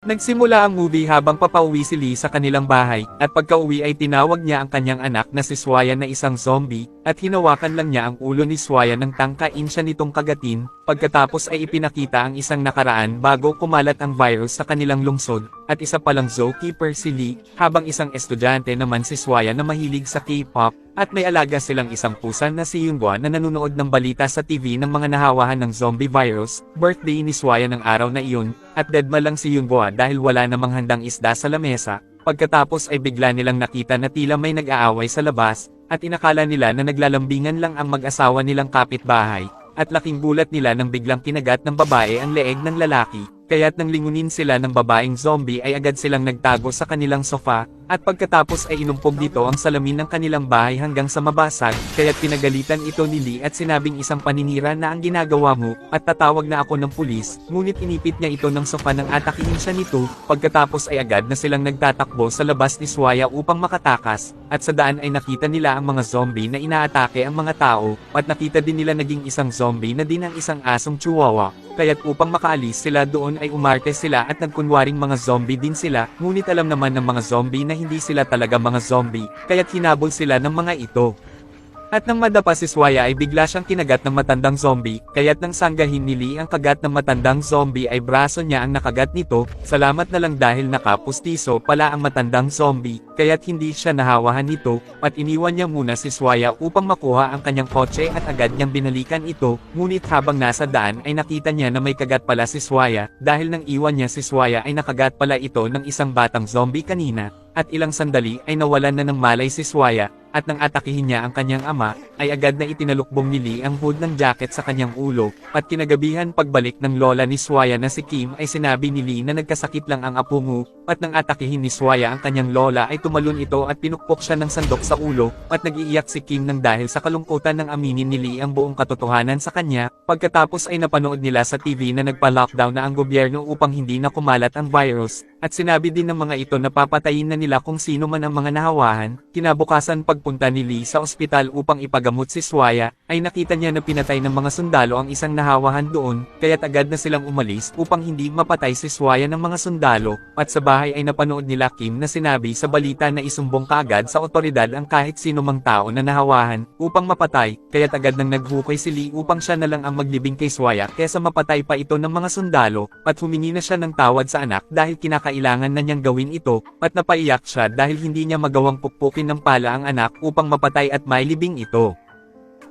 Nagsimula ang movie habang papauwi si Lee sa kanilang bahay, at pagka-uwi ay tinawag niya ang kanyang anak na si Swaya na isang zombie, at hinawakan lang niya ang ulo ni Swaya nang tangkain siya nitong kagatin, pagkatapos ay ipinakita ang isang nakaraan bago kumalat ang virus sa kanilang lungsod, at isa palang zookeeper si Lee, habang isang estudyante naman si Swaya na mahilig sa K-pop, at may alaga silang isang pusa na si Yoonghwa na nanonood ng balita sa TV ng mga nahawahan ng zombie virus. Birthday ni Swaya ng araw na iyon, at deadma lang si Yoonghwa dahil wala namang handang isda sa lamesa. Pagkatapos ay bigla nilang nakita na tila may nag-aaway sa labas, at inakala nila na naglalambingan lang ang mag-asawa nilang kapitbahay, at laking gulat nila nang biglang kinagat ng babae ang leeg ng lalaki. Kaya't nang lingunin sila ng babaeng zombie ay agad silang nagtago sa kanilang sofa, at pagkatapos ay inumpog dito ang salamin ng kanilang bahay hanggang sa mabasag, kaya't pinagalitan ito ni Lee at sinabing isang paninira na ang ginagawa mo, at tatawag na ako ng pulis, ngunit inipit niya ito ng sofa nang atakihin siya nito, pagkatapos ay agad na silang nagtatakbo sa labas ni Swaya upang makatakas, at sa daan ay nakita nila ang mga zombie na inaatake ang mga tao, at nakita din nila naging isang zombie na din ang isang asong chihuahua. Kaya't upang makaalis sila doon ay umarte sila at nagkunwaring mga zombie din sila, ngunit alam naman ng mga zombie na hindi sila talaga mga zombie, kaya't hinabol sila ng mga ito. At nang madapa si Swaya ay bigla siyang kinagat ng matandang zombie, kaya't nang sanggahin ni Lee ang kagat ng matandang zombie ay braso niya ang nakagat nito, salamat na lang dahil nakapustiso pala ang matandang zombie, kaya't hindi siya nahawahan nito, at iniwan niya muna si Swaya upang makuha ang kanyang kotse at agad niyang binalikan ito, ngunit habang nasa daan ay nakita niya na may kagat pala si Swaya, dahil nang iwan niya si Swaya ay nakagat pala ito ng isang batang zombie kanina, at ilang sandali ay nawalan na ng malay si Swaya, at nang atakihin niya ang kanyang ama, ay agad na itinalukbong ni Lee ang hood ng jacket sa kanyang ulo, at kinagabihan pagbalik ng lola ni Swaya na si Kim ay sinabi ni Lee na nagkasakit lang ang apo mo, at nang atakihin ni Swaya ang kanyang lola ay tumalon ito at pinukpok siya ng sandok sa ulo, at nag-iiyak si Kim nang dahil sa kalungkutan ng aminin ni Lee ang buong katotohanan sa kanya, pagkatapos ay napanood nila sa TV na nagpa-lockdown na ang gobyerno upang hindi na kumalat ang virus, at sinabi din ng mga ito na papatayin na nila kung sino man ang mga nahawahan. Kinabukasan pagpunta ni Lee sa ospital upang ipagamot si Swaya, ay nakita niya na pinatay ng mga sundalo ang isang nahawahan doon, kaya't agad na silang umalis upang hindi mapatay si Swaya ng mga sundalo, at sa bahay ay napanood nila Kim na sinabi sa balita na isumbong kaagad sa otoridad ang kahit sino mang tao na nahawahan, upang mapatay, kaya't agad nang naghukay si Lee upang siya na lang ang maglibing kay Swaya kesa mapatay pa ito ng mga sundalo, at humingi na siya ng tawad sa anak dahil kinakailangan na niyang gawin ito, at napaiyak siya dahil hindi niya magawang pukpukin ng pala ang anak upang mapatay at mailibing ito.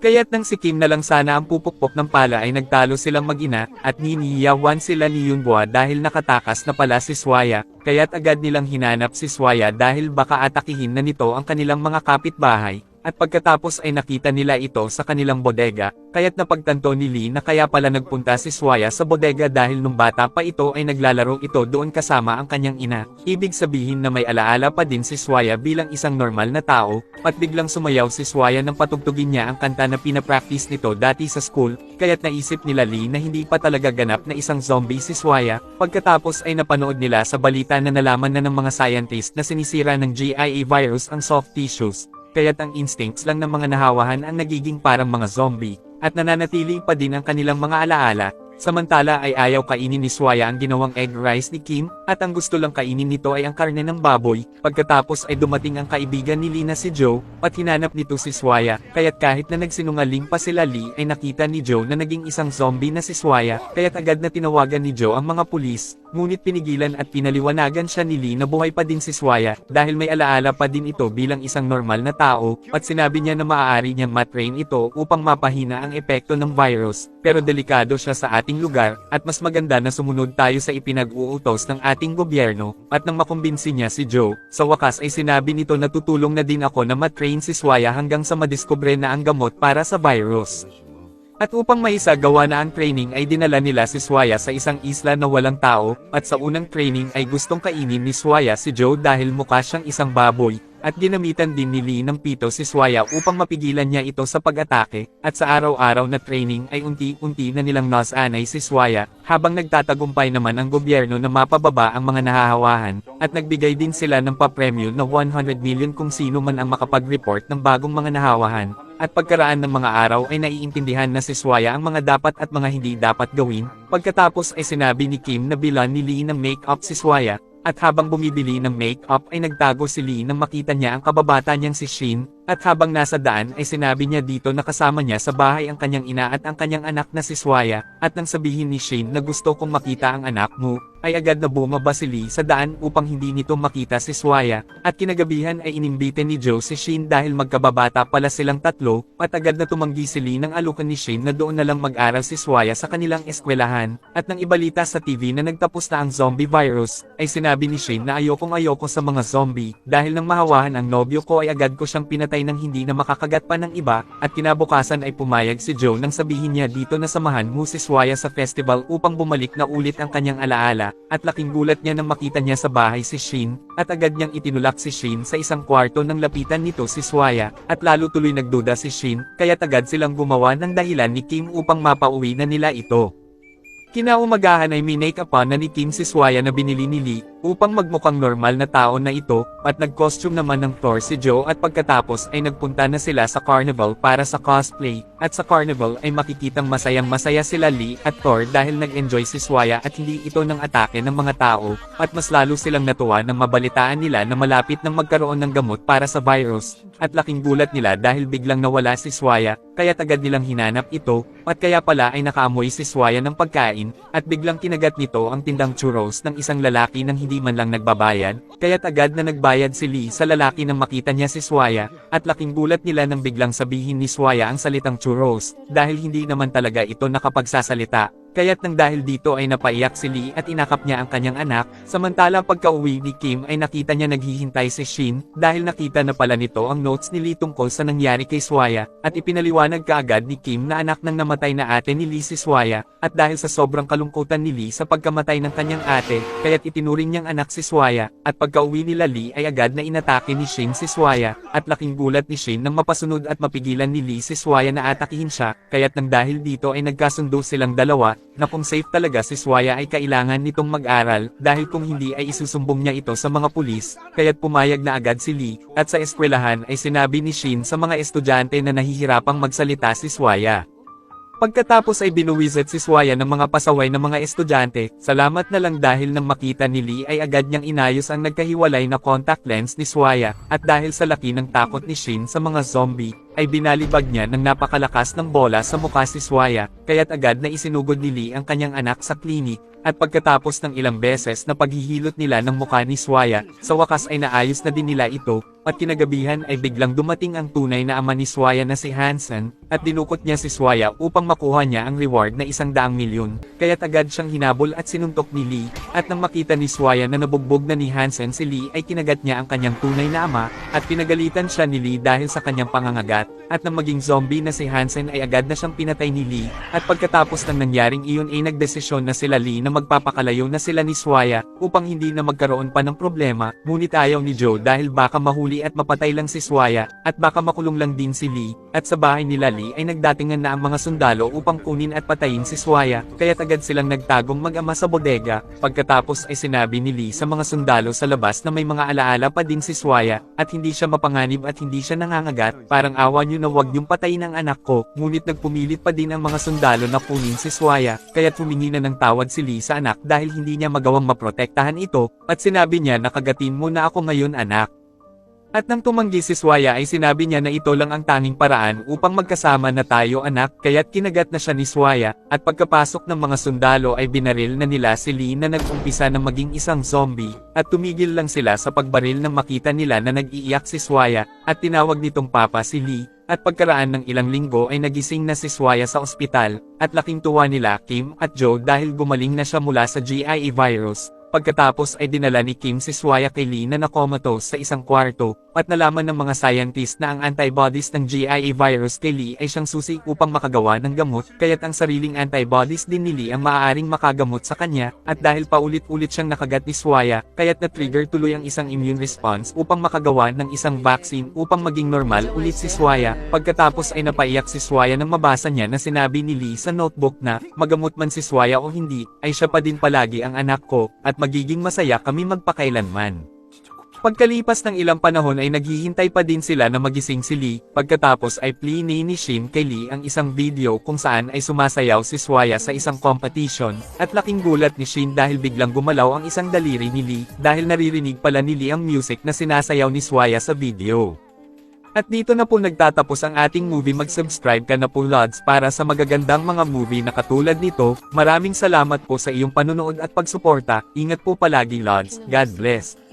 Kaya't nang si Kim na lang sana ang pupukpok ng pala ay nagtalo silang mag-ina, at niniyawan sila ni Yoonghwa dahil nakatakas na pala si Swaya, kaya't agad nilang hinanap si Swaya dahil baka atakihin na nito ang kanilang mga kapitbahay. At pagkatapos ay nakita nila ito sa kanilang bodega, kaya't napagtanto ni Lee na kaya pala nagpunta si Swaya sa bodega dahil nung bata pa ito ay naglalaro ito doon kasama ang kanyang ina. Ibig sabihin na may alaala pa din si Swaya bilang isang normal na tao, at biglang sumayaw si Swaya nang patugtugin niya ang kanta na pinapractice nito dati sa school, kaya't naisip nila Lee na hindi pa talaga ganap na isang zombie si Swaya. Pagkatapos ay napanood nila sa balita na nalaman na ng mga scientist na sinisira ng GIA virus ang soft tissues, kaya't ang instincts lang ng mga nahawahan ang nagiging parang mga zombie, at nananatili pa din ang kanilang mga alaala. Samantala ay ayaw kainin ni Swaya ang ginawang egg rice ni Kim, at ang gusto lang kainin nito ay ang karne ng baboy. Pagkatapos ay dumating ang kaibigan ni Lee na si Joe, at hinanap nito si Swaya, kaya't kahit na nagsinungaling pa sila Lee ay nakita ni Joe na naging isang zombie na si Swaya, kaya't agad na tinawagan ni Joe ang mga pulis, ngunit pinigilan at pinaliwanagan siya ni Lee na buhay pa din si Swaya, dahil may alaala pa din ito bilang isang normal na tao, at sinabi niya na maaari niyang matrain ito upang mapahina ang epekto ng virus, pero delikado siya sa ating lugar, at mas maganda na sumunod tayo sa ipinag-uutos ng ating gobyerno, at nang makumbinsi niya si Joe, sa wakas ay sinabi nito na tutulong na din ako na matrain si Swaya hanggang sa madiskubre na ang gamot para sa virus. At upang maisagawa na ang training ay dinala nila si Swaya sa isang isla na walang tao, at sa unang training ay gustong kainin ni Swaya si Joe dahil mukha siyang isang baboy, at ginamitan din ni Lee ng pito si Swaya upang mapigilan niya ito sa pag-atake, at sa araw-araw na training ay unti-unti na nilang nasanay si Swaya, habang nagtatagumpay naman ang gobyerno na mapababa ang mga nahahawahan, at nagbigay din sila ng papremyo na 100 million kung sino man ang makapag-report ng bagong mga nahawahan. At pagkaraan ng mga araw ay naiintindihan na si Swaya ang mga dapat at mga hindi dapat gawin. Pagkatapos ay sinabi ni Kim na bilan ni Lee ng make-up si Swaya, at habang bumibili ng make-up ay nagtago si Lee nang makita niya ang kababata niyang si Shin, at habang nasa daan ay sinabi niya dito na kasama niya sa bahay ang kanyang ina at ang kanyang anak na si Swaya, at nang sabihin ni Shin na gusto kong makita ang anak mo, ay agad na bumaba si Lee sa daan upang hindi nito makita si Swaya, at kinagabihan ay inimbite ni Joe si Shin dahil magkababata pala silang tatlo, at agad na tumanggi si Lee ng alukan ni Shin na doon na lang mag-aral si Swaya sa kanilang eskwelahan, at nang ibalita sa TV na nagtapos na ang zombie virus, ay sinabi ni Shin na ayoko sa mga zombie, dahil nang mahawahan ang nobyo ko ay agad ko siyang pinatay nang hindi na makakagat pa ng iba, at kinabukasan ay pumayag si Joe nang sabihin niya dito na samahan mo si Swaya sa festival upang bumalik na ulit ang kanyang alaala. At laking gulat niya nang makita niya sa bahay si Shin, at agad niyang itinulak si Shin sa isang kwarto nang lapitan nito si Swaya, at lalo tuloy nagduda si Shin, kaya't agad silang gumawa ng dahilan ni Kim upang mapauwi na nila ito. Kinaumagahan ay minake-upan na ni Kim si Swaya na binili ni Lee, upang magmukhang normal na tao na ito, at nag-costume naman ng Thor si Joe at pagkatapos ay nagpunta na sila sa carnival para sa cosplay, at sa carnival ay makikitang masayang-masaya sila Lee at Thor dahil nag-enjoy si Swaya at hindi ito ng atake ng mga tao, at mas lalo silang natuwa nang mabalitaan nila na malapit nang magkaroon ng gamot para sa virus, at laking gulat nila dahil biglang nawala si Swaya, kaya agad nilang hinanap ito, at kaya pala ay nakaamoy si Swaya ng pagkain, at biglang kinagat nito ang tindang churros ng isang lalaki nang hindi man lang nagbabayad, kaya't agad na nagbayad si Lee sa lalaki nang makita niya si Swaya, at laking gulat nila nang biglang sabihin ni Swaya ang salitang churros, dahil hindi naman talaga ito nakapagsasalita. Kaya't nang dahil dito ay napaiyak si Lee at inakap niya ang kanyang anak, samantala pagka-uwi ni Kim ay nakita niya naghihintay si Shin, dahil nakita na pala nito ang notes ni Lee tungkol sa nangyari kay Swaya, at ipinaliwanag kaagad ni Kim na anak ng namatay na ate ni Lee si Swaya, at dahil sa sobrang kalungkutan ni Lee sa pagkamatay ng kanyang ate, kaya't itinuring niyang anak si Swaya, at pagka-uwi nila Lee ay agad na inatake ni Shin si Swaya, at laking gulat ni Shin nang mapasunod at mapigilan ni Lee si Swaya na atakihin siya, kaya't nang dahil dito ay nagkasundo silang dalawa, na kung safe talaga si Swaya ay kailangan nitong mag-aral, dahil kung hindi ay isusumbong niya ito sa mga pulis, kaya't pumayag na agad si Lee, at sa eskwelahan ay sinabi ni Shin sa mga estudyante na nahihirapang magsalita si Swaya. Pagkatapos ay binuwisit si Swaya ng mga pasaway ng mga estudyante, salamat na lang dahil nang makita ni Lee ay agad niyang inayos ang nagkahiwalay na contact lens ni Swaya, at dahil sa laki ng takot ni Shin sa mga zombie, ay binalibag niya ng napakalakas ng bola sa mukha si Swaya, kaya't agad na isinugod ni Lee ang kanyang anak sa klinik, at pagkatapos ng ilang beses na paghihilot nila ng mukha ni Swaya, sa wakas ay naayos na din nila ito, at kinagabihan ay biglang dumating ang tunay na ama ni Swaya na si Hansen, at dinukot niya si Swaya upang makuha niya ang reward na 100 milyon, kaya't agad siyang hinabol at sinuntok ni Lee, at nang makita ni Swaya na nabugbog na ni Hansen si Lee ay kinagat niya ang kanyang tunay na ama, at pinagalitan siya ni Lee dahil sa kanyang pangangagat, at nang maging zombie na si Hansen ay agad na siyang pinatay ni Lee, at pagkatapos ng nangyaring iyon ay nagdesisyon na sila Lee na magpapakalayo na sila ni Swaya, upang hindi na magkaroon pa ng problema, ngunit ayaw ni Joe dahil baka mahuli at mapatay lang si Swaya, at baka makulong lang din si Lee, at sa bahay nila Lee ay nagdatingan na ang mga sundalo upang kunin at patayin si Swaya, kaya't agad silang nagtagong mag-ama sa bodega, pagkatapos ay sinabi ni Lee sa mga sundalo sa labas na may mga alaala pa din si Swaya, at hindi siya mapanganib at hindi siya nangangagat, parang awa niyo na wag niyong patayin ang anak ko, ngunit nagpumilit pa din ang mga sundalo na kunin si Swaya, kaya't humingi na ng tawad si Lee sa anak dahil hindi niya magawang maprotektahan ito, at sinabi niya na kagatin mo na ako ngayon anak. At nang tumanggi si Swaya ay sinabi niya na ito lang ang tanging paraan upang magkasama na tayo anak, kaya't kinagat na siya ni Swaya, at pagkapasok ng mga sundalo ay binaril na nila si Lee na nag-umpisa na maging isang zombie, at tumigil lang sila sa pagbaril nang makita nila na nag-iiyak si Swaya, at tinawag nitong papa si Lee. At pagkaraan ng ilang linggo ay nagising na si Swaya sa ospital, at laking tuwa nila Kim at Joe dahil gumaling na siya mula sa GIA virus, Pagkatapos ay dinala ni Kim si Swaya kay Lee na nakomatose sa isang kwarto, at nalaman ng mga scientist na ang antibodies ng GIA virus kay Lee ay siyang susi upang makagawa ng gamot, kaya't ang sariling antibodies din ni Lee ang maaaring makagamot sa kanya, at dahil paulit-ulit siyang nakagat ni Swaya, kaya't na-trigger tuloy ang isang immune response upang makagawa ng isang vaccine upang maging normal ulit si Swaya. Pagkatapos ay napaiyak si Swaya nang mabasa niya na sinabi ni Lee sa notebook na, magamot man si Swaya o hindi, ay siya pa din palagi ang anak ko, at magiging masaya kami magpakailanman. Pagkalipas ng ilang panahon ay naghihintay pa din sila na magising si Lee, pagkatapos ay plinay ni Shin kay Lee ang isang video kung saan ay sumasayaw si Swaya sa isang competition, at laking gulat ni Shin dahil biglang gumalaw ang isang daliri ni Lee, dahil naririnig pala ni Lee ang music na sinasayaw ni Swaya sa video. At dito na po nagtatapos ang ating movie. Mag-subscribe ka na po Lods para sa magagandang mga movie na katulad nito. Maraming salamat po sa iyong panunood at pagsuporta. Ingat po palagi Lods. God bless.